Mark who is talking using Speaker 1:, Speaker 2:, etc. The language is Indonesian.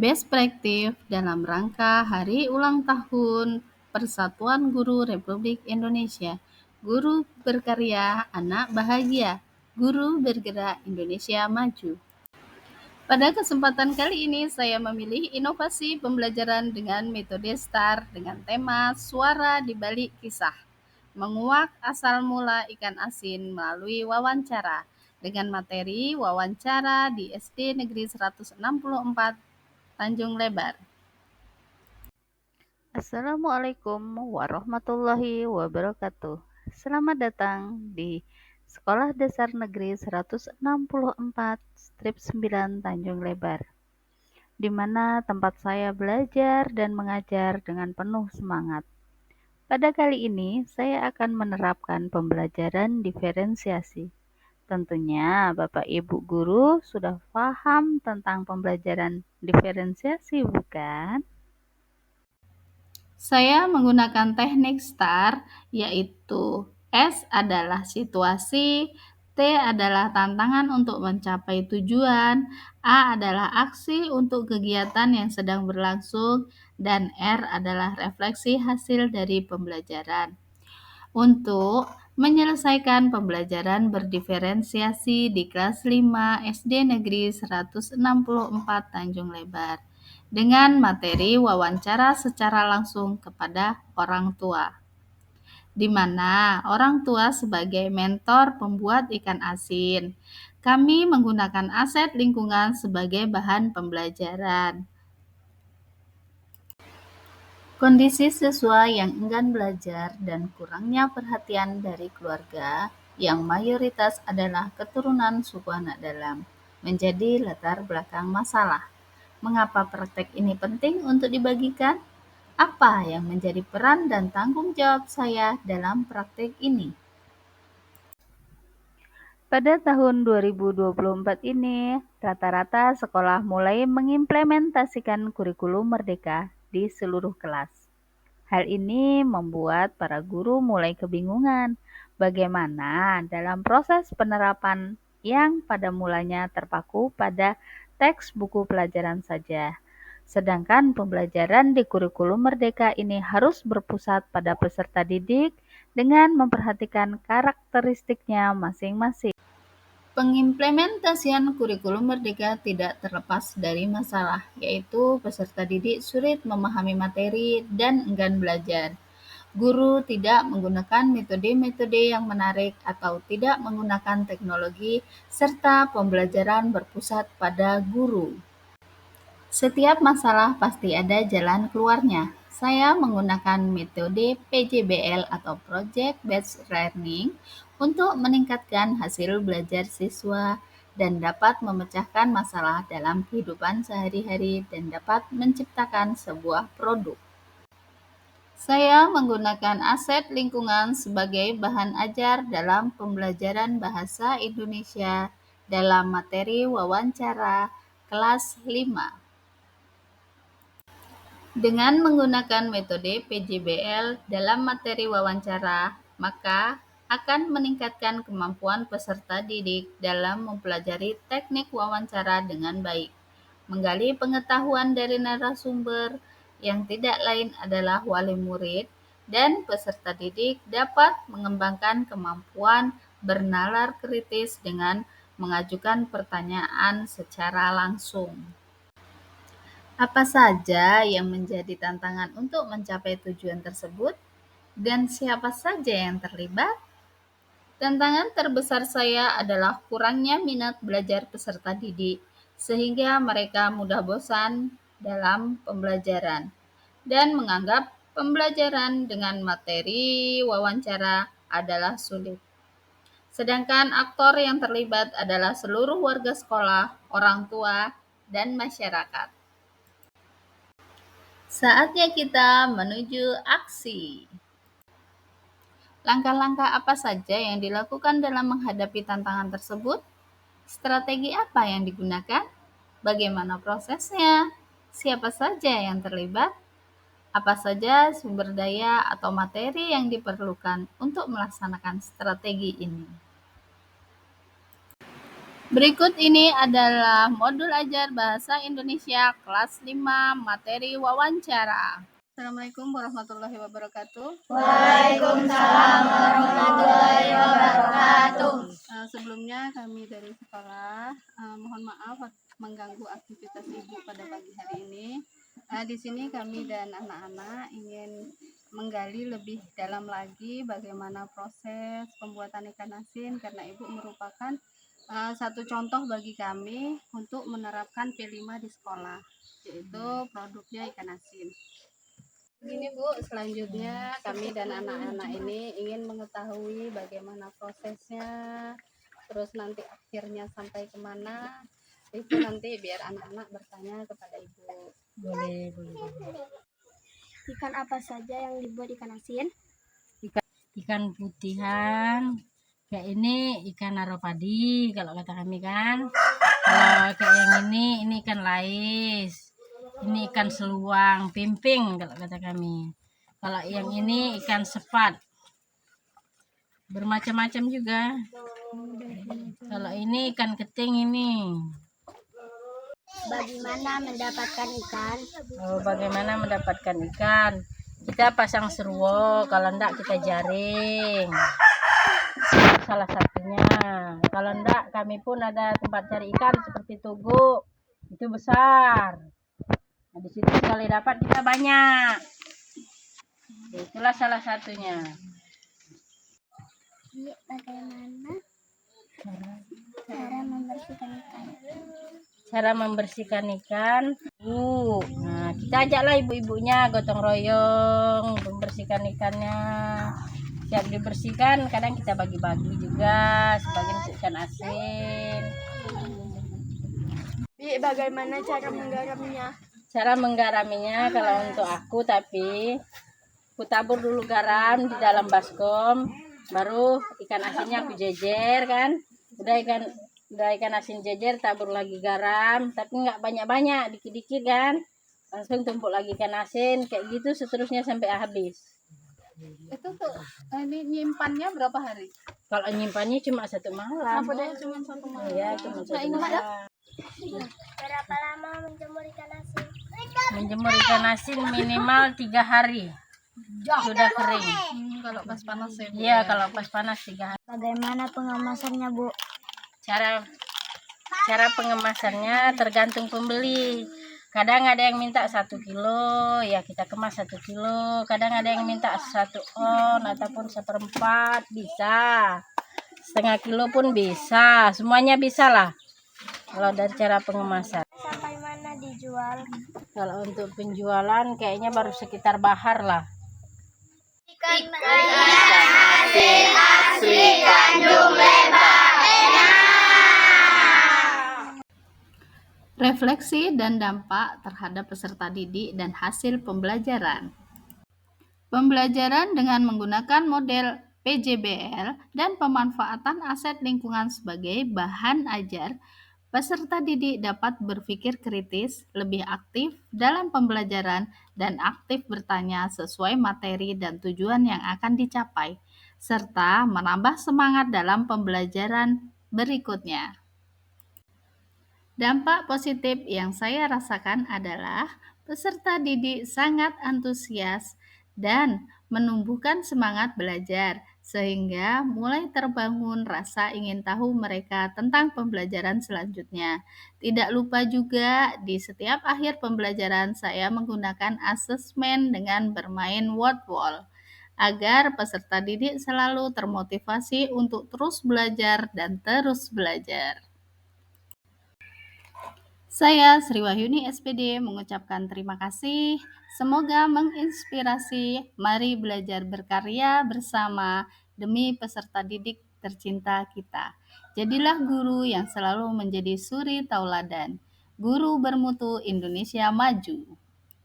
Speaker 1: Best Practice dalam rangka Hari Ulang Tahun Persatuan Guru Republik Indonesia. Guru berkarya, anak bahagia. Guru bergerak, Indonesia maju. Pada kesempatan kali ini saya memilih inovasi pembelajaran dengan metode STAR dengan tema Suara di Balik Kisah. Menguak asal mula ikan asin melalui wawancara dengan materi wawancara di SD Negeri 164 Tanjung Lebar.
Speaker 2: Assalamualaikum warahmatullahi wabarakatuh. Selamat datang di Sekolah Dasar Negeri 164 Strip 9 Tanjung Lebar, di mana tempat saya belajar dan mengajar dengan penuh semangat. Pada kali ini, saya akan menerapkan pembelajaran diferensiasi. Tentunya Bapak Ibu guru sudah paham tentang pembelajaran diferensiasi, bukan?
Speaker 1: Saya menggunakan teknik STAR, yaitu S adalah situasi, T adalah tantangan untuk mencapai tujuan, A adalah aksi untuk kegiatan yang sedang berlangsung, dan R adalah refleksi hasil dari pembelajaran. Untuk menyelesaikan pembelajaran berdiferensiasi di kelas 5 SD Negeri 164 Tanjung Lebar dengan materi wawancara secara langsung kepada orang tua, di mana orang tua sebagai mentor pembuat ikan asin. Kami menggunakan aset lingkungan sebagai bahan pembelajaran. Kondisi siswa yang enggan belajar dan kurangnya perhatian dari keluarga, yang mayoritas adalah keturunan suku anak dalam, menjadi latar belakang masalah. Mengapa praktek ini penting untuk dibagikan? Apa yang menjadi peran dan tanggung jawab saya dalam praktek ini?
Speaker 2: Pada tahun 2024 ini, rata-rata sekolah mulai mengimplementasikan kurikulum merdeka di seluruh kelas. Hal ini membuat para guru mulai kebingungan bagaimana dalam proses penerapan yang pada mulanya terpaku pada teks buku pelajaran saja. Sedangkan pembelajaran di kurikulum merdeka ini harus berpusat pada peserta didik dengan memperhatikan karakteristiknya masing-masing.
Speaker 1: Pengimplementasian kurikulum merdeka tidak terlepas dari masalah, yaitu peserta didik sulit memahami materi dan enggan belajar. Guru tidak menggunakan metode-metode yang menarik atau tidak menggunakan teknologi, serta pembelajaran berpusat pada guru. Setiap masalah pasti ada jalan keluarnya. Saya menggunakan metode PJBL atau Project Based Learning untuk meningkatkan hasil belajar siswa dan dapat memecahkan masalah dalam kehidupan sehari-hari dan dapat menciptakan sebuah produk. Saya menggunakan aset lingkungan sebagai bahan ajar dalam pembelajaran bahasa Indonesia dalam materi wawancara kelas 5. Dengan menggunakan metode PJBL dalam materi wawancara, maka akan meningkatkan kemampuan peserta didik dalam mempelajari teknik wawancara dengan baik, menggali pengetahuan dari narasumber yang tidak lain adalah wali murid, dan peserta didik dapat mengembangkan kemampuan bernalar kritis dengan mengajukan pertanyaan secara langsung. Apa saja yang menjadi tantangan untuk mencapai tujuan tersebut, dan siapa saja yang terlibat? Tantangan terbesar saya adalah kurangnya minat belajar peserta didik, sehingga mereka mudah bosan dalam pembelajaran dan menganggap pembelajaran dengan materi wawancara adalah sulit. Sedangkan aktor yang terlibat adalah seluruh warga sekolah, orang tua, dan masyarakat. Saatnya kita menuju aksi. Langkah-langkah apa saja yang dilakukan dalam menghadapi tantangan tersebut? Strategi apa yang digunakan? Bagaimana prosesnya? Siapa saja yang terlibat? Apa saja sumber daya atau materi yang diperlukan untuk melaksanakan strategi ini? Berikut ini adalah modul ajar bahasa Indonesia kelas 5 materi wawancara. Assalamualaikum warahmatullahi wabarakatuh.
Speaker 3: Waalaikumsalam warahmatullahi wabarakatuh.
Speaker 1: Sebelumnya kami dari sekolah mohon maaf mengganggu aktivitas Ibu pada pagi hari ini. Di sini kami dan anak-anak ingin menggali lebih dalam lagi bagaimana proses pembuatan ikan asin, karena Ibu merupakan satu contoh bagi kami untuk menerapkan P5 di sekolah, yaitu produknya ikan asin. Begini Bu, selanjutnya kami dan anak-anak ini ingin mengetahui bagaimana prosesnya, terus nanti akhirnya sampai kemana, itu nanti biar anak-anak bertanya kepada Ibu.
Speaker 3: Boleh.
Speaker 4: Ikan apa saja yang dibuat ikan asin?
Speaker 3: Ikan putihan, kayak ini ikan aropadi kalau kata kami kan. Kalau kayak yang ini ikan lais. Ini ikan seluang, pimping kalau kata kami. Kalau yang ini ikan sepat. Bermacam-macam juga. Kalau ini ikan keting ini.
Speaker 4: Bagaimana mendapatkan ikan?
Speaker 3: Bagaimana mendapatkan ikan? Kita pasang seruo, kalau enggak kita jaring. Salah satunya. Kalau enggak kami pun ada tempat cari ikan seperti Tugu. Itu besar. Nah, di situ sekali dapat kita banyak. Itulah salah satunya.
Speaker 4: Bagaimana cara membersihkan ikan?
Speaker 3: Cara membersihkan ikan. Nah, kita ajaklah ibu-ibunya gotong royong membersihkan ikannya. Siap dibersihkan, kadang kita bagi-bagi juga sebagian untuk ikan asin.
Speaker 4: Bagaimana cara menggaraminya?
Speaker 3: Cara menggaraminya kalau untuk aku, tapi aku tabur dulu garam di dalam baskom, baru ikan asinnya aku jejer kan. Udah ikan asin jejer, tabur lagi garam, tapi nggak banyak-banyak, dikit-dikit kan. Langsung tumpuk lagi ikan asin, kayak gitu seterusnya sampai habis.
Speaker 1: Itu tuh ini nyimpannya berapa hari?
Speaker 3: Kalau nyimpannya cuma 1 malam.
Speaker 1: Cuma 1 malam.
Speaker 3: Iya, cuma 1 malam.
Speaker 4: Berapa lama menjemur ikan asin?
Speaker 3: Menjemur ikan asin minimal 3 hari. Sudah kering.
Speaker 1: Kalau pas panas ya Bu?
Speaker 3: Iya, kalau pas panas 3 hari.
Speaker 4: Bagaimana pengemasannya, Bu?
Speaker 3: Cara pengemasannya tergantung pembeli. Kadang ada yang minta 1 kilo, ya kita kemas 1 kilo. Kadang ada yang minta 1 on ataupun 1/4, bisa. Setengah kilo pun bisa, semuanya bisa lah. Kalau dari cara pengemasan.
Speaker 4: Sampai mana dijual?
Speaker 3: Kalau untuk penjualan kayaknya baru sekitar Bahar lah.
Speaker 4: Ikan asin asli Tanjung Lebar.
Speaker 1: Refleksi dan dampak terhadap peserta didik dan hasil pembelajaran. Pembelajaran dengan menggunakan model PJBL dan pemanfaatan aset lingkungan sebagai bahan ajar, peserta didik dapat berpikir kritis, lebih aktif dalam pembelajaran, dan aktif bertanya sesuai materi dan tujuan yang akan dicapai, serta menambah semangat dalam pembelajaran berikutnya. Dampak positif yang saya rasakan adalah peserta didik sangat antusias dan menumbuhkan semangat belajar, sehingga mulai terbangun rasa ingin tahu mereka tentang pembelajaran selanjutnya. Tidak lupa juga, di setiap akhir pembelajaran saya menggunakan asesmen dengan bermain word wall, agar peserta didik selalu termotivasi untuk terus belajar dan terus belajar. Saya Sri Wahyuni SPD mengucapkan terima kasih. Semoga menginspirasi. Mari belajar berkarya bersama demi peserta didik tercinta kita. Jadilah guru yang selalu menjadi suri tauladan. Guru bermutu Indonesia maju.